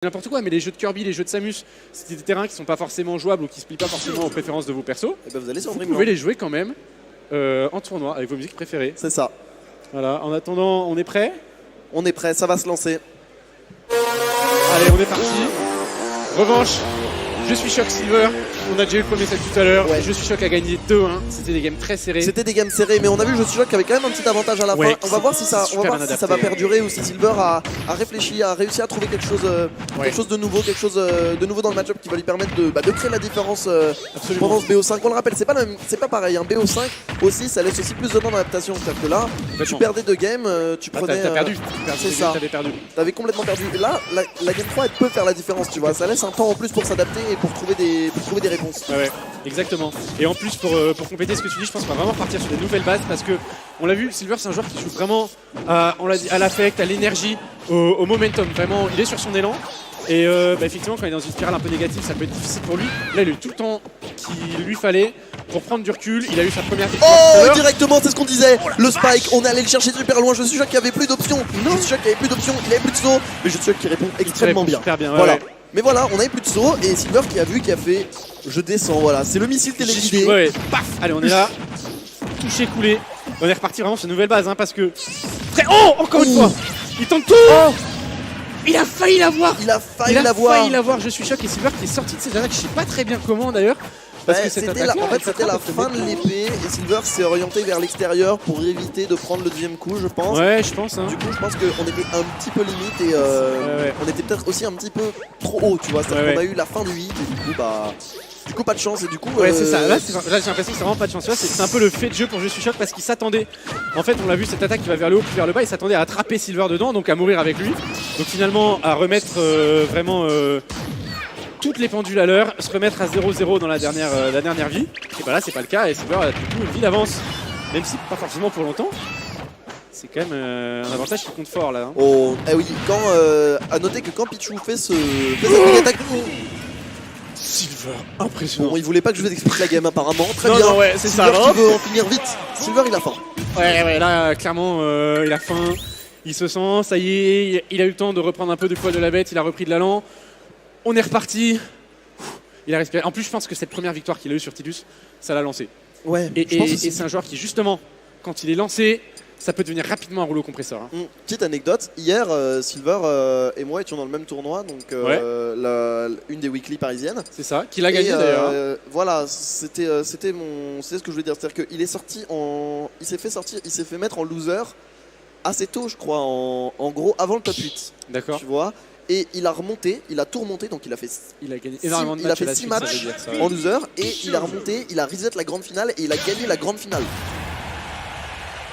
n'importe quoi, mais les jeux de Kirby, les jeux de Samus, c'est des terrains qui sont pas forcément jouables ou qui se plient pas forcément aux préférences de vos persos. Et ben vous allez sur Vous pouvez les jouer quand même en tournoi avec vos musiques préférées. C'est ça. Voilà, en attendant, on est prêt? On est prêt, ça va se lancer. Allez, on est parti. Revanche, je suis Shock Silver. On a déjà eu le premier set tout à l'heure. Ouais. Je suis Shock a gagné 2-1. C'était des games très serrés. C'était des games serrés, mais on a vu Je suis Shock qui avait quand même un petit avantage à la Ouais, fin. On va voir si ça, super bien ça adapté. va perdurer ou si Silver a réfléchi, a réussi à trouver quelque chose de nouveau, quelque chose de nouveau dans le match-up qui va lui permettre de créer la différence pendant ce BO5. On le rappelle, c'est pas pareil. Un BO5 aussi, ça laisse aussi plus de temps d'adaptation. C'est-à-dire que là, tu perdais 2 games, tu prenais. T'as perdu. C'est ça. T'avais perdu. T'avais complètement perdu. Et là, la game 3, elle peut faire la différence, tu vois. Ça laisse un temps en plus pour s'adapter et pour trouver des réponses. Ouais, exactement. Et en plus, pour compléter ce que tu dis, je pense qu'on va vraiment partir sur des nouvelles bases parce que, on l'a vu, Silver, c'est un joueur qui joue vraiment on l'a dit, à l'affect, à l'énergie, au momentum. Vraiment, il est sur son élan. Et effectivement, quand il est dans une spirale un peu négative, ça peut être difficile pour lui. Là, il a eu tout le temps qu'il lui fallait pour prendre du recul. Il a eu sa première victoire. Oh, directement, c'est ce qu'on disait. Le spike, on est allé le chercher super loin. Je suis sûr qu'il n'y avait plus d'options. Je suis sûr qu'il n'y avait plus d'options, il avait plus de saut. Mais je suis sûr qu'il répond extrêmement bien. Super bien, ouais, voilà. ouais. Mais voilà, on avait plus de saut et Silver qui a vu, qui a fait je descends. Voilà, c'est le missile téléguidé. Ouais, paf. Allez, on est là. Touché, coulé. On est reparti vraiment sur une nouvelle base parce que. Oh, encore une fois. Il tente tout. Oh, Il a failli l'avoir. il a failli l'avoir. Je suis Shock et Silver qui est sorti de cette attaque. Je sais pas très bien comment d'ailleurs. Parce que cette c'était attaque en fait c'était la fin de l'épée et Silver s'est orienté vers l'extérieur pour éviter de prendre le deuxième coup, je pense. Ouais, je pense. Hein. Du coup, je pense qu'on était un petit peu limite et ouais. on était peut-être aussi un petit peu trop haut, tu vois. C'est-à-dire Ouais, qu'on a eu la fin du hit et du coup pas de chance et du coup. Ouais, c'est ça. Là, j'ai l'impression que c'est vraiment pas de chance. Là, c'est un peu le fait de jeu pour Je suis Shock parce qu'il s'attendait. En fait, on l'a vu, cette attaque qui va vers le haut puis vers le bas, il s'attendait à attraper Silver dedans, donc à mourir avec lui. Donc finalement, à remettre vraiment toutes les pendules à l'heure, se remettre à 0-0 dans la dernière vie. Et bah là, c'est pas le cas et Silver a du coup une vie d'avance, même si pas forcément pour longtemps. C'est quand même un avantage qui compte fort là. Hein. Oh, eh oui, à noter que quand Pichu fait cette big attaque. Silver, impressionnant. Bon, il voulait pas que je vous explique la game apparemment. Très Non, bien. non, ouais, c'est Silver ça. qui veut en finir vite. Silver, il a faim. Ouais, là, clairement, il a faim. Il se sent, ça y est, il a eu le temps de reprendre un peu de poids de la bête, il a repris de l'allant. On est reparti. Il a respiré. En plus, je pense que cette première victoire qu'il a eue sur Tidus, ça l'a lancé. Ouais, Et c'est un joueur qui, justement, quand il est lancé, ça peut devenir rapidement un rouleau compresseur. Hein. Petite anecdote, hier Silver et moi étions dans le même tournoi, donc une des weekly parisiennes. C'est ça, qu'il a gagné d'ailleurs. Voilà, c'était ce que je voulais dire, c'est-à-dire qu'il est sorti il s'est fait mettre en loser assez tôt, je crois, en gros avant le top 8. D'accord. Tu vois. Et il a tout remonté, donc il a gagné énormément de matchs. Il a fait 6 matchs en loser et il a remonté, il a reset la grande finale et il a gagné la grande finale.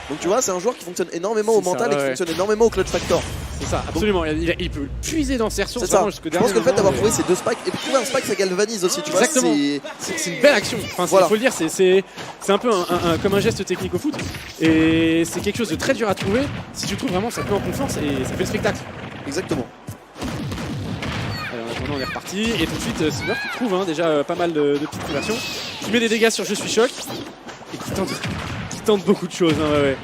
Donc tu vois, c'est un joueur qui fonctionne énormément au mental et qui fonctionne énormément au clutch factor. C'est ça, absolument. Il peut puiser dans ses ressources. C'est ça. Je pense que le fait d'avoir trouvé ces 2 spikes et trouver un spike, ça galvanise aussi. Tu exactement. vois, c'est une belle action. Enfin, voilà. Il faut le dire, c'est un peu comme un geste technique au foot. Et c'est quelque chose de très dur à trouver. Si tu trouves vraiment, ça te met en confiance et ça fait le spectacle. Exactement. Alors, en attendant, on est reparti. Et tout de suite, Silver qui trouve déjà pas mal de petites conversions. Qui met des dégâts sur Je suis Shock. Et qui tente beaucoup de choses. Hein, ouais.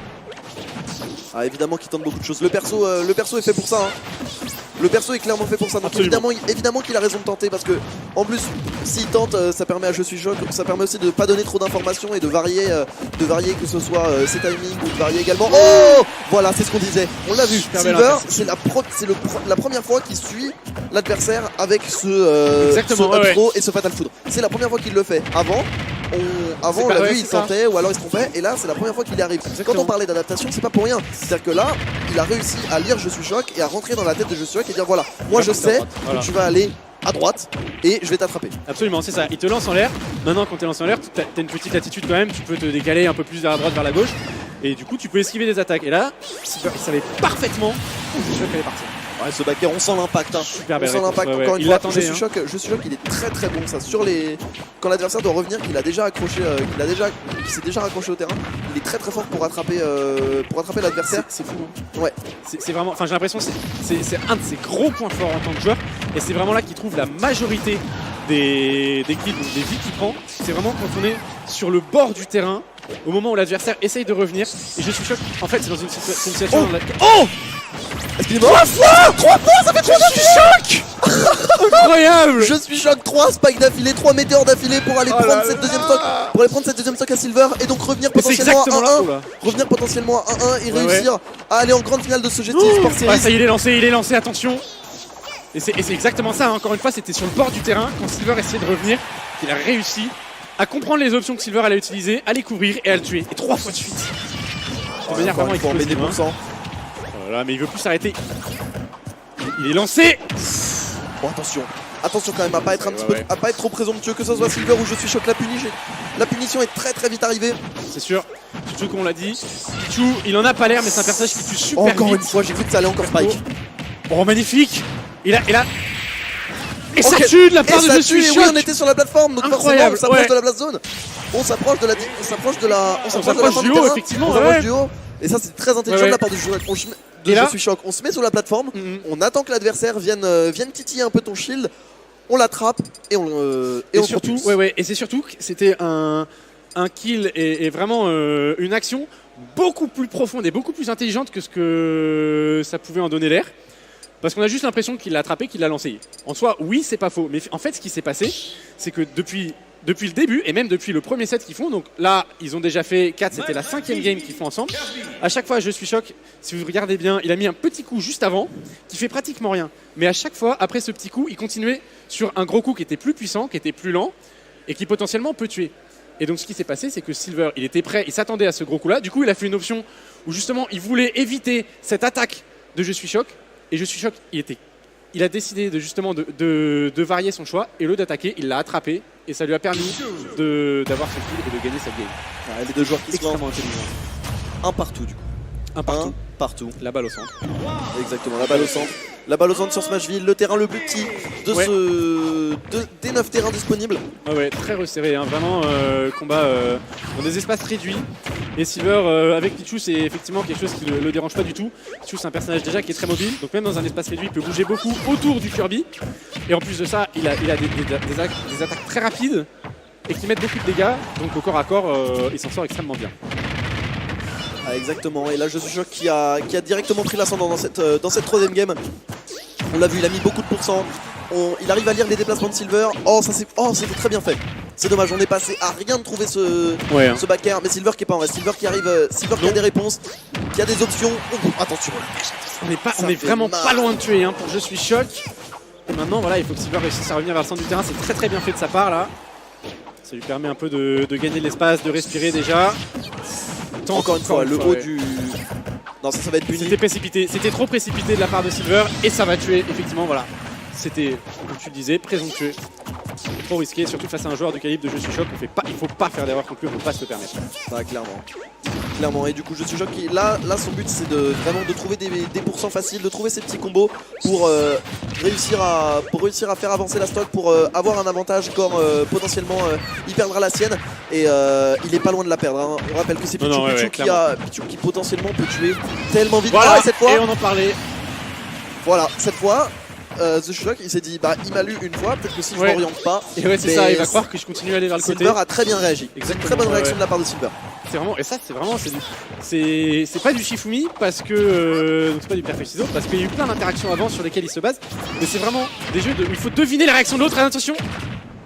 Ah, évidemment qu'il tente beaucoup de choses. Le perso est fait pour ça. Hein. Le perso est clairement fait pour ça. Donc évidemment qu'il a raison de tenter parce que en plus s'il tente, ça permet à Je suis Shock, ça permet aussi de pas donner trop d'informations et de varier que ce soit ses timings ou de varier également. Oh, voilà, c'est ce qu'on disait. On l'a vu. Silver, c'est la première fois qu'il suit l'adversaire avec ce intro et ce fatal foudre. C'est la première fois qu'il le fait. Avant on l'a vu, il tentait ou alors il se trompait et là c'est la première fois qu'il y arrive. Quand on parlait d'adaptation, c'est pas pour rien. C'est-à-dire que là, il a réussi à lire Je suis Shock et à rentrer dans la tête de Je suis Shock et dire voilà, moi je sais que tu vas aller à droite et je vais t'attraper. Absolument, c'est ça. Il te lance en l'air. Maintenant, quand tu lances en l'air, tu as une petite latitude quand même. Tu peux te décaler un peu plus vers la droite, vers la gauche. Et du coup, tu peux esquiver des attaques. Et là, il savait parfaitement où Je suis Shock allait partir. Ouais, ce backer, on sent l'impact. Hein. Super on sent l'impact encore une fois. Je suis Shock, il est très très bon ça. Quand l'adversaire doit revenir, qu'il a déjà accroché, qu'il s'est déjà raccroché au terrain, il est très très fort pour attraper l'adversaire. C'est fou. Hein. Ouais. C'est vraiment. Enfin, j'ai l'impression que c'est un de ses gros points forts en tant que joueur. Et c'est vraiment là qu'il trouve la majorité des kills, des vies qu'il prend. C'est vraiment quand on est sur le bord du terrain, au moment où l'adversaire essaye de revenir. Et Je suis Shock. En fait, c'est dans une situation. Oh, Est-ce qu'il est mort? 3 fois, ça fait 3 choc. Incroyable. Je suis choc, 3 spikes d'affilée, 3 météores d'affilée pour aller prendre cette deuxième stock. Pour aller prendre cette deuxième stock à Silver et donc revenir potentiellement à 1-1. Revenir potentiellement à 1-1 et réussir à aller en grande finale de ce GT Sport Series. Ça y est, il est lancé, attention. Et c'est exactement ça, hein. Encore une fois, c'était sur le bord du terrain quand Silver essayait de revenir. Il a réussi à comprendre les options que Silver allait utiliser, à les couvrir et à le tuer. Et 3 fois de suite. De manière vraiment explosive. Voilà, mais il veut plus s'arrêter. Il est lancé. Oh, attention. Attention quand même à pas être à pas être trop présomptueux, que ce soit Silver ou Je suis choc. La punition est très vite arrivée. C'est sûr. Surtout qu'on l'a dit. Pichu, il en a pas l'air, mais c'est un personnage qui tue super vite. Encore une fois, j'ai cru que ça allait encore Spike. Oh, magnifique. Il a... Et ça tue de la part de Je suis choc. Oui, on était sur la plateforme, donc incroyable, forcément on s'approche de la blast zone. On s'approche de la du haut, effectivement. On s'approche du haut. Et ça c'est très intelligent de la part de Je suis choc. On se met sur la plateforme, on attend que l'adversaire vienne titiller un peu ton shield, on l'attrape et on surtout, et c'est surtout que c'était un kill et vraiment une action beaucoup plus profonde et beaucoup plus intelligente que ce que ça pouvait en donner l'air. Parce qu'on a juste l'impression qu'il l'a attrapé, qu'il l'a lancé. En soi, oui, c'est pas faux. Mais en fait, ce qui s'est passé, c'est que depuis le début, et même depuis le premier set qu'ils font, donc là, ils ont déjà fait 4, c'était la 5e game qu'ils font ensemble. À chaque fois, Je suis choc, si vous regardez bien, il a mis un petit coup juste avant, qui fait pratiquement rien. Mais à chaque fois, après ce petit coup, il continuait sur un gros coup qui était plus puissant, qui était plus lent, et qui potentiellement peut tuer. Et donc ce qui s'est passé, c'est que Silver, il était prêt, il s'attendait à ce gros coup-là. Du coup, il a fait une option où justement, il voulait éviter cette attaque de Je suis choc. Et Je suis choc, il a décidé de varier son choix et au lieu d'attaquer, il l'a attrapé et ça lui a permis d'avoir son kill et de gagner cette game. Les deux joueurs qui extrêmement intelligents. Un partout du coup. Un partout. La balle au centre. Exactement, la balle au centre. La balle au centre sur Smashville, le terrain le plus petit des 9 terrains disponibles. Ouais, très resserré, hein. Vraiment combat dans des espaces réduits. Et Silver avec Pichu, c'est effectivement quelque chose qui le dérange pas du tout. Pichu, c'est un personnage déjà qui est très mobile, donc même dans un espace réduit, il peut bouger beaucoup autour du Kirby. Et en plus de ça, il a des attaques très rapides et qui mettent beaucoup de dégâts. Donc au corps à corps, il s'en sort extrêmement bien. Ah, exactement, et là Je suis choc qui a directement pris l'ascendant dans cette troisième game. On l'a vu, il a mis beaucoup de pourcents. Il arrive à lire les déplacements de Silver. C'était très bien fait. C'est dommage, on est passé à rien de trouver ce back air. Mais Silver qui est pas en reste. Silver qui arrive, Silver qui a des réponses, qui a des options. Attention. On est vraiment pas loin de tuer pour Je suis choc. Et maintenant, voilà, il faut que Silver réussisse à revenir vers le centre du terrain. C'est très bien fait de sa part là. Ça lui permet un peu de gagner de l'espace, de respirer déjà. Encore une fois, le haut du... Non, ça va être puni. C'était précipité, c'était trop précipité de la part de Silver et ça va tuer, effectivement, voilà. C'était, comme tu le disais, présomptueux. Trop risqué, surtout face à un joueur du calibre de Je suis choc. Il faut pas faire d'erreur non plus, on ne peut pas se le permettre. Bah, clairement. Et du coup, Je suis choc, là son but c'est vraiment de trouver des pourcents faciles, de trouver ces petits combos pour réussir à faire avancer la stock, pour avoir un avantage quand potentiellement il perdra la sienne. Et il est pas loin de la perdre, hein. On rappelle que c'est Pichu qui potentiellement peut tuer tellement vite. Voilà, cette fois, et on en parlait. Voilà, cette fois The Shock, il s'est dit il m'a lu une fois, peut-être que si je m'oriente pas. Et c'est ça, il va croire que je continue à aller vers le côté. Silver a très bien réagi. Exactement, très bonne réaction de la part de Silver. C'est vraiment, et ça c'est pas du Shifumi parce que c'est pas du Perfect Ciseaux, parce qu'il y a eu plein d'interactions avant sur lesquelles il se base, mais c'est vraiment des jeux où il faut deviner la réaction de l'autre. Attention.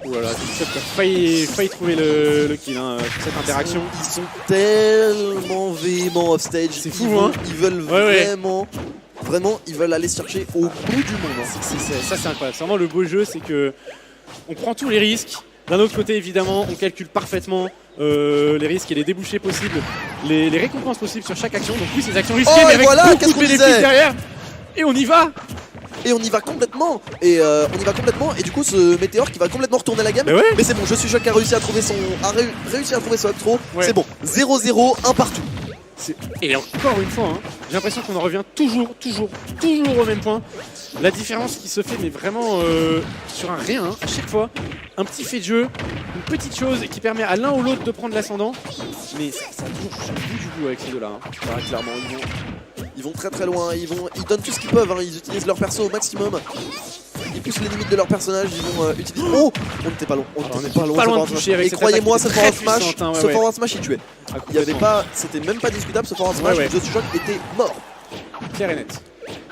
Oh là là, tu as failli trouver le kill sur cette interaction. Ils sont tellement véhéments off stage. C'est fou, hein. Ils veulent vraiment, ils veulent aller chercher au bout du monde. Ça c'est incroyable. C'est vraiment le beau jeu, c'est que on prend tous les risques. D'un autre côté, évidemment, on calcule parfaitement les risques et les débouchés possibles, les récompenses possibles sur chaque action. Donc oui, ces actions risquées, mais avec beaucoup de bénéfices derrière. Et on y va. Et on y va complètement. Et du coup ce météore qui va complètement retourner la game. Mais c'est bon, Je suis choc a réussi à trouver son outro. C'est bon, 0-0, un partout. Et encore une fois, j'ai l'impression qu'on en revient toujours au même point. La différence qui se fait, mais vraiment sur un rien, à chaque fois. Un petit fait de jeu, une petite chose qui permet à l'un ou l'autre de prendre l'ascendant. Mais ça touche au bout du bout avec ces deux-là. Clairement, ils vont très loin, ils donnent tout ce qu'ils peuvent, ils utilisent leur perso au maximum. Ils poussent les limites de leur personnage, ils vont utiliser... Oh, on n'était pas loin, pas loin de toucher avec et croyez-moi, ce forward smash, il tuait. Il y avait pas, c'était même pas discutable, ce forward smash, Je suis choc était mort. Clair et net.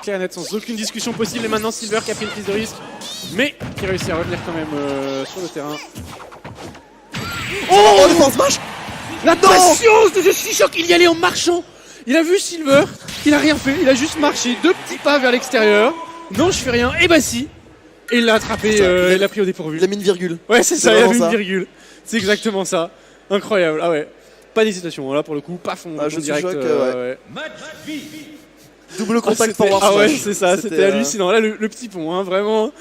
clair et net, sans aucune discussion possible. Et maintenant Silver qui a pris une prise de risque, mais qui réussit à revenir quand même sur le terrain. Oh, le force smash. La patience de Je suis choc, il y allait en marchant. Il a vu Silver, il a rien fait, il a juste marché 2 petits pas vers l'extérieur. Non, je fais rien, et bah si. Et il l'a attrapé, il l'a pris au dépourvu. Il a mis une virgule. Ouais, c'est ça, il a mis une ça. virgule. C'est exactement ça. Incroyable, ah ouais. Pas d'hésitation, là pour le coup, paf, on Je suis direct. choc, ouais. Double contact c'était- forward ah ouais, smash. c'est ça, c'était hallucinant. Là, le petit pont, hein, vraiment.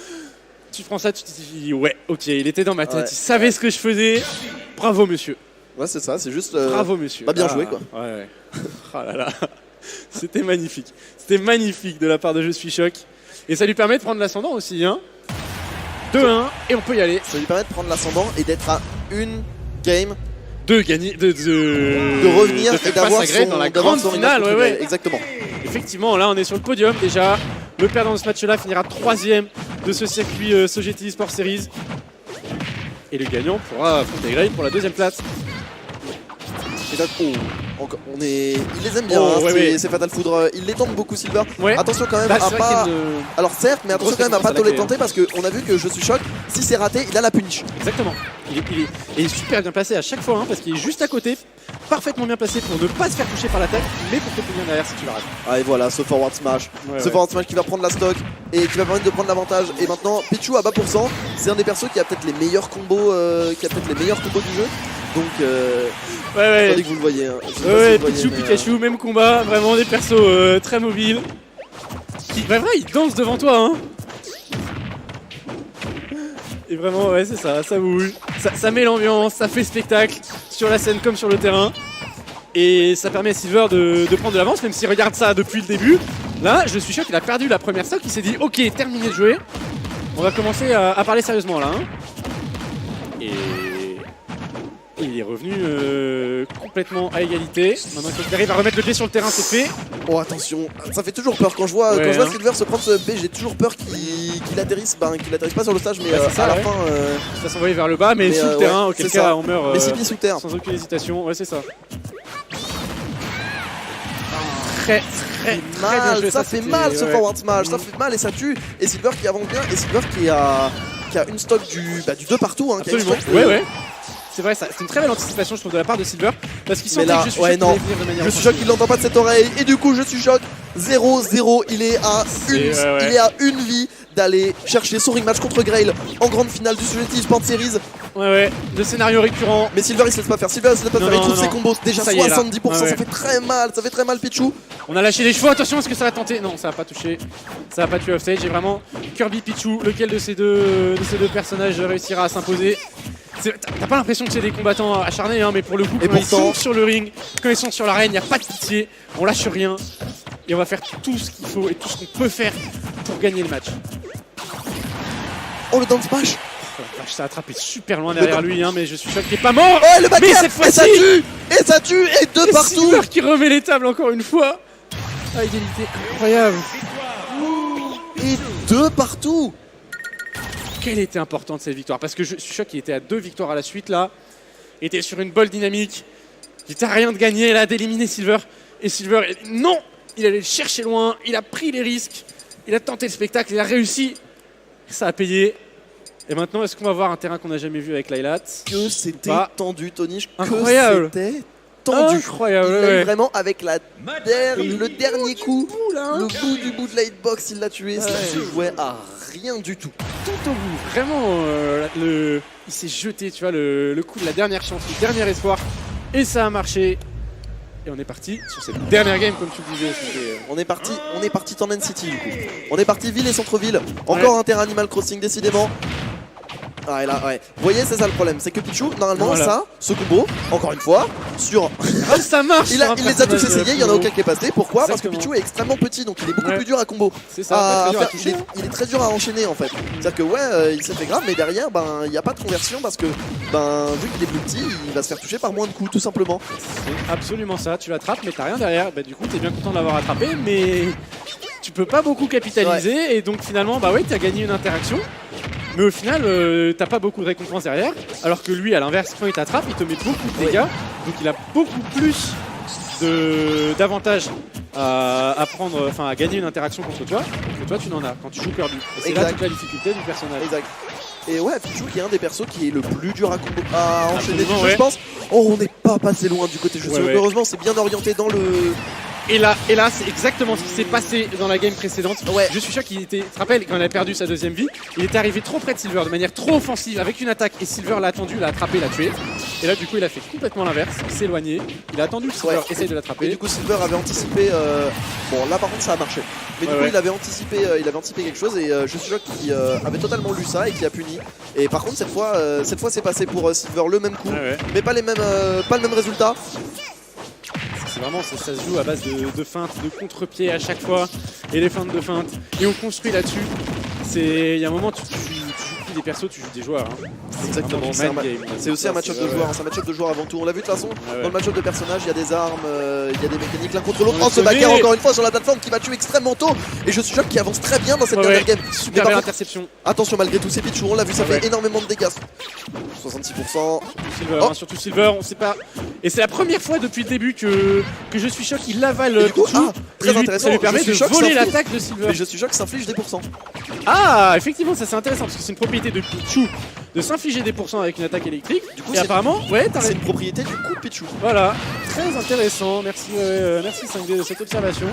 Tu prends ça, tu te dis, ouais, ok, il était dans ma tête, Ouais. il savait ce que je faisais. Bravo, monsieur. Ouais, c'est ça, c'est juste. Bravo, monsieur. Bah, bien Ah, joué, quoi. Ouais, ouais. Ah là là. C'était magnifique. C'était magnifique de la part de Je suis choc. Et ça lui permet de prendre l'ascendant aussi, hein. 2-1, et on peut y aller. Ça lui permet de prendre l'ascendant et d'être à une game De gagner, de revenir de et faire d'avoir face à Grey dans la grande son finale, rematch ouais, contre ouais. Grey. Exactement. Effectivement, là on est sur le podium déjà. Le perdant de ce match-là finira 3ème de ce circuit Sogeti Sport Series. Et le gagnant pourra affronter Grey pour la 2ème place. Et là, on est... Il les aime bien, Oh, hein, ouais, ouais. c'est Fatal Foudre. Il les tente beaucoup, Silver. Ouais. Attention quand même Bah, à c'est vrai pas. qu'il y a une- Alors certes, mais attention grosse quand même à pas récompense à trop la les clé, tenter parce qu'on a vu que Je suis choc. Si c'est raté, il a la punish. Exactement. Il est super bien placé à chaque fois hein, parce qu'il est juste à côté, parfaitement bien placé pour ne pas se faire toucher par l'attaque, mais pour te punir derrière si tu la rates. Ah, et voilà, ce forward smash. Ouais, Ce ouais. forward smash qui va prendre la stock et qui va permettre de prendre l'avantage. Et maintenant, Pichu à bas pourcent, c'est un des persos qui a peut-être les meilleurs combos, du jeu. Donc, Ouais, ouais. attendez que vous le voyez. Hein. Je sais pas si Ouais, vous le Pichu, voyez, mais, Pikachu, même combat, vraiment des persos très mobiles. Bah, vrai, ils dansent devant toi, hein. Et vraiment, ouais, c'est ça, ça bouge. Ça met l'ambiance, ça fait spectacle sur la scène comme sur le terrain. Et ça permet à Silver de prendre de l'avance, même s'il regarde ça depuis le début. Là, Je suis sûr qu'il a perdu la première stock, il s'est dit, ok, terminé de jouer. On va commencer à parler sérieusement là. Hein. Et il est revenu complètement à égalité. Maintenant il faut qu'il arrive à remettre le pied sur le terrain, c'est fait. Oh attention, ça fait toujours peur quand je vois, Ouais, hein. Silver se prendre ce B, j'ai toujours peur qu'il atterrisse, qu'il atterrisse pas sur le stage, mais Bah, c'est ça, à la ouais. fin. Ça s'envoyer vers le bas, mais Mais, sous le ouais, terrain, auquel c'est cas ça. on meurt Mais 6 pieds sous terre. sans aucune hésitation. Ouais, c'est ça. Très bien Mal, joué, ça fait c'était- mal ce ouais. forward smash, ça fait mal et ça tue. Et Silver qui avance bien, et Silver qui a une stock du 2 partout. Hein, qui a une Absolument. stock de- Ouais, ouais. C'est vrai, c'est une très belle anticipation, je trouve, de la part de Silver. Parce qu'il Mais sentait là, que Je suis ouais, choc non. qu'il allait venir de manière Je suis choc, il l'entend pas de cette oreille. Et du coup, Je suis choc. 0-0. Il est à ouais. il est à une vie d'aller chercher son ring match contre Grail en grande finale du Sogeti Sport Series. Ouais, ouais. De scénario récurrent. Mais Silver il se laisse pas faire. Silver il se laisse pas Non, faire. Il non, trouve non. ses combos déjà Ça y est, là. 70%. Ouais, Ça ouais. fait très mal. Ça fait très mal, Pichu. On a lâché les chevaux, attention, est-ce que ça va tenter? Non, ça va pas toucher. Ça va pas tuer offstage. J'ai vraiment Kirby, Pichu, lequel de ces deux personnages réussira à s'imposer? T'as pas l'impression que c'est des combattants acharnés, hein, mais pour le coup, Et quand ils pourtant- sont sur le ring, quand ils sont sur l'arène, il n'y a pas de pitié, on lâche rien. Et on va faire tout ce qu'il faut et tout ce qu'on peut faire pour gagner le match. Oh le down smash. Oh la vache, ça a attrapé super loin derrière lui, hein, mais je suis choqué qu'il est pas mort. Oh le back Mais air. cette Et fois-ci, ça tue. Et ça tue. Et deux et partout. Silver qui remet les tables encore une fois. À égalité, incroyable. Et deux partout. Quelle était importante cette victoire? Parce que je suis choqué qu'il était à 2 victoires à la suite là. Il était sur une bonne dynamique. Il était à rien de gagner là, d'éliminer Silver. Et Silver, non, il allait le chercher loin. Il a pris les risques. Il a tenté le spectacle. Il a réussi. Ça a payé. Et maintenant, est-ce qu'on va voir un terrain qu'on n'a jamais vu avec Lylat? Que c'était Bah, tendu, Tony. Que incroyable. c'était tendu. Incroyable, Il l'a eu ouais. vraiment avec le dernier coup. Là, Le bout du bout de la hitbox, il l'a tué. Ça Ouais. se jouait à rien du tout. tout au bout. Vraiment, il s'est jeté, tu vois, le coup de la dernière chance, le dernier espoir. Et ça a marché. Et on est parti sur cette dernière game, comme tu le disais. On est parti Tanden City du coup. On est parti ville et centre-ville. Encore un terrain Animal Crossing décidément. Ah et là ouais. Vous voyez c'est ça le problème, c'est que Pichu normalement Voilà. ça, ce combo, encore une fois, sur Ah, ça marche. il sur un les a tous personnage, essayés, il y en a aucun qui est passé. Pourquoi? Parce que Exactement. Pichu est extrêmement petit donc il est beaucoup Ouais. plus dur à combo. C'est ça, pas très dur à il, toucher. il est très dur à enchaîner en fait. C'est-à-dire que ouais, il s'est fait grave mais derrière il n'y a pas de conversion parce que vu qu'il est plus petit, il va se faire toucher par moins de coups tout simplement. C'est absolument ça. Tu l'attrapes, mais t'as rien derrière. Bah, du coup, t'es bien content de l'avoir attrapé, mais tu peux pas beaucoup capitaliser. Et donc, finalement, bah ouais, t'as gagné une interaction. Mais au final, t'as pas beaucoup de récompenses derrière. Alors que lui, à l'inverse, quand il t'attrape, il te met beaucoup de dégâts. Donc, il a beaucoup plus d'avantages à prendre, enfin à gagner une interaction contre toi, que toi tu n'en as quand tu joues perdu. Et c'est là Exact. toute la difficulté du personnage. Exact. Et ouais, Pichu qui est un des persos qui est le plus dur à enchaîner du Absolument, jeu, ouais. je pense. Oh, on n'est pas passé loin du côté jeu. Ouais, ouais. Heureusement, c'est bien orienté dans le. Et là c'est exactement ce qui s'est passé dans la game précédente. Ouais. Je suis sûr qu'il était, tu te rappelles, quand il a perdu sa deuxième vie, il était arrivé trop près de Silver de manière trop offensive avec une attaque et Silver l'a attendu, l'a attrapé, l'a tué. Et là du coup il a fait complètement l'inverse, il s'est éloigné, il a attendu que Silver Ouais. essaye de Et l'attraper. du coup, Silver avait anticipé. Bon, là par contre, ça a marché. Mais du Ouais, coup, ouais. il avait anticipé quelque chose et je suis sûr qu'il avait totalement lu ça et qui a puni. Et par contre, cette fois, c'est passé pour Silver le même coup, Ouais, ouais. mais pas le même résultat. C'est vraiment, ça se joue à base de feintes, de contre-pied à chaque fois, et les feintes de feintes, et on construit là-dessus. Il y a un moment, tu joues plus des persos, tu joues des joueurs. Hein. Exactement, c'est aussi un match-up de joueurs, c'est un match-up de joueurs avant tout. On l'a vu de toute façon, Ouais, ouais. dans le match-up de personnages, il y a des armes, il y a des mécaniques l'un contre l'autre. On Oh, est ce backer sauvé. encore une fois sur la plateforme qui va tuer extrêmement tôt. Et je suis sûr qu'il avance très bien dans cette Ouais, dernière ouais. game. Mais Super par belle contre, interception. attention, malgré tout, c'est Pichu, on l'a vu, ça Ouais. fait énormément de dégâts. 66%. Silver, Oh. hein, surtout Silver, on sait pas. Et c'est la première fois depuis le début que je suis choc, il avale Et du coup, Pichu. très Et lui- intéressant, ça lui permet je suis de choc, voler ça fait- l'attaque de Silver. Mais je suis sûr que ça inflige des pourcents. Ah, effectivement, ça c'est intéressant parce que c'est une propriété de Pichu de s'infliger des pourcents avec une attaque électrique. Du coup, Et c'est- apparemment, ouais, t'as C'est raison. une propriété du coup de Pichu. Voilà, très intéressant. Merci, merci 5D de cette observation.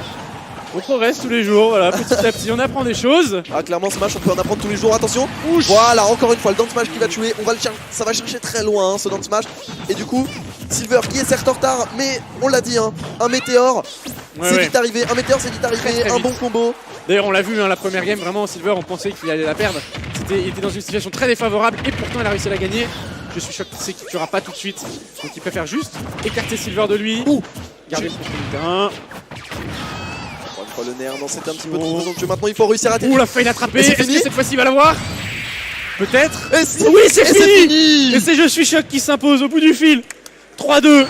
On progresse tous les jours, voilà, petit à petit, on apprend des choses. Ah, clairement, Smash, on peut en apprendre tous les jours. Attention. Ouch. Voilà, encore une fois, le down smash qui va tuer. On va ça va chercher très loin, hein, ce down smash. Et du coup, Silver qui est certes en retard, mais on l'a dit, hein, un météore, Ouais, c'est ouais. vite arrivé. Un météore, c'est vite arrivé. Très, très Un vite. bon combo. D'ailleurs, on l'a vu, hein, la première game, vraiment, Silver, on pensait qu'il allait la perdre. Il était dans une situation très défavorable et pourtant, il a réussi à la gagner. Je suis sûr qu'il sait qu'il ne tuera pas tout de suite. Donc, il préfère juste écarter Silver de lui. Ouh. Garder le contrôle. Encore une fois, le nerf, non, c'était un petit peu Oh. trop présomptueux. Maintenant, il faut réussir à Ouh, la faille l'attraper. Et c'est Est-ce fini que cette fois-ci, il va l'avoir? Peut-être. Et Oui, c'est et fini. fini. Et c'est Je suis choc qui s'impose au bout du fil. 3-2.